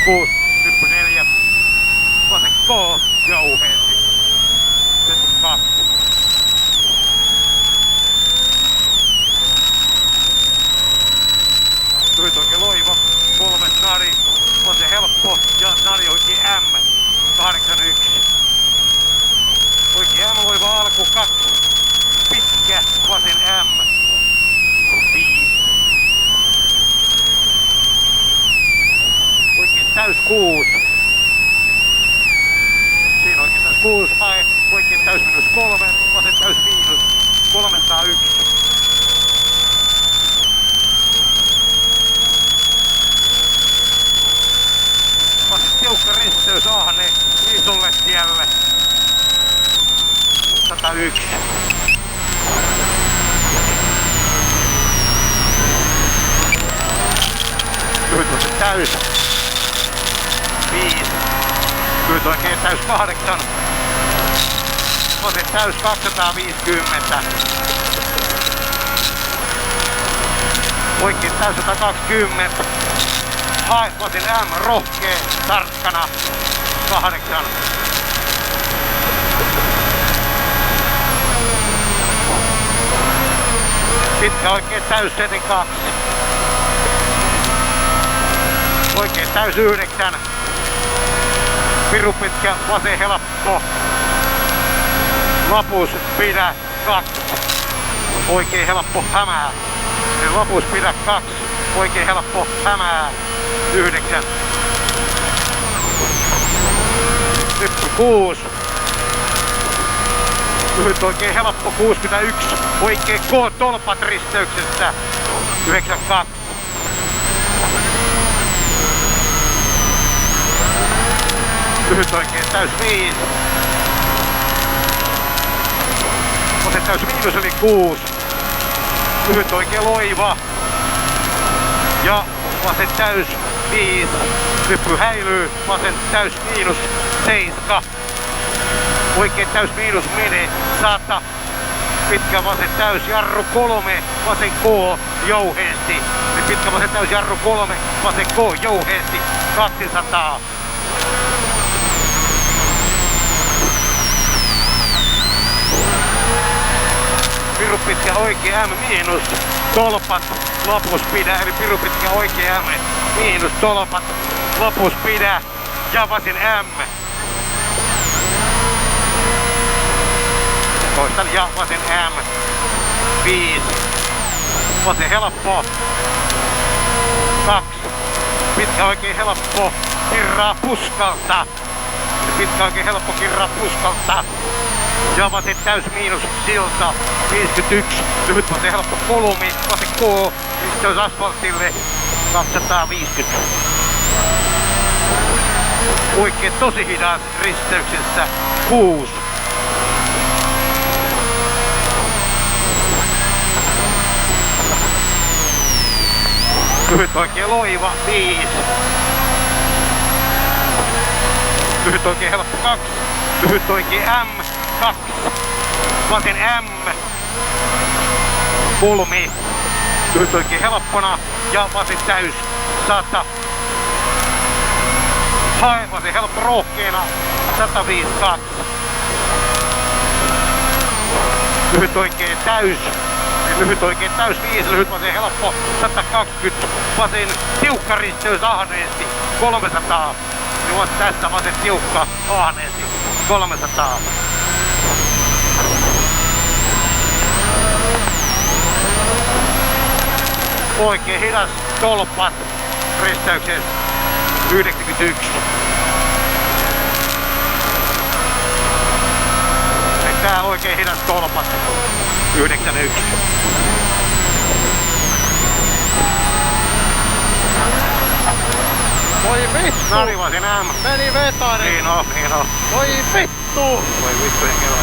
6, hyppy 4, vasen K, jouheesti. Hyppy 2. Lyhyt oikein loiva, 3 nari, vasen helppo ja nari oikein M, 81. Oikein M loiva alku 2, pitkä, vasen M, 5. Oikein täys 6. Siinä oikein täys 6, hae, oikein täys -3, vasen täys miinus, 301. Vasen tiukka risteys ahne isolle tielle, 101. Lyhyt vasen täys, 5. Lyhyt oikein täys 8. Vasen täys 250. Oikein täys 120. Hae vasen M, rohkee, tarkkana, 8. Pitkä oikein täys 72. Oikein täys 9. Piru pitkä, vasen helppo. Lapus pidä 2. Oikein helppo hämää. Lapus pidä 2. Oikein helppo hämää. 9. Hyppy 6. Lyhyt oikein helppo 61. Oikein K tolpat risteyksessä. 92. Lyhyt oikein täys 5. Vasen täys miinus eli 6. Lyhyt oikein loiva. Ja vasen täys 5. Hyppy häilyy. Vasen täys miinus 7. Oikein täys miinus mini 100. Pitkä vasen täys jarru 3. Vasen K jouheesti. Pitkä vasen täys jarru 3. Vasen K jouheesti 200. Piru pitkä oikein M miinus tolpat lopus pidä, eli piru pitkä oikein M miinus tolpat lopus pidä ja vasen M. Toistan ja vasen M. 5. Vasen helppo. 2. Pitkä oikein helppo. Kirraa puskalta. Pitkä oikein helppo kirraa puskalta. Ja vasen täys miinus silta 51. Lyhyt vasen helppo kolumi. Vasen K. Risteys asfaltille 250. Oikein tosi hidas risteyksessä 6. Lyhyt oikein loiva 5. Lyhyt oikein helppo 2. Lyhyt oikein M 2. Vasen M. Kulmi. Lyhyt oikein helppona ja vasen täys 100. Hae vasen helppo rohkeena 152. Lyhyt oikein täys. Lyhyt oikein täys 5, lyhyt vasen helppo 120. Vasen tiukka risteys ahneesti 300. Juot tästä vasen tiukka ahneesti 300. Oikein hidas tolpat risteyksessä 91. Tää oikein hidas tolpat 91. Voi vittu! Narivasin M. Meni vetari! Niin on. Voi vittu! Voi vittu, en kerro.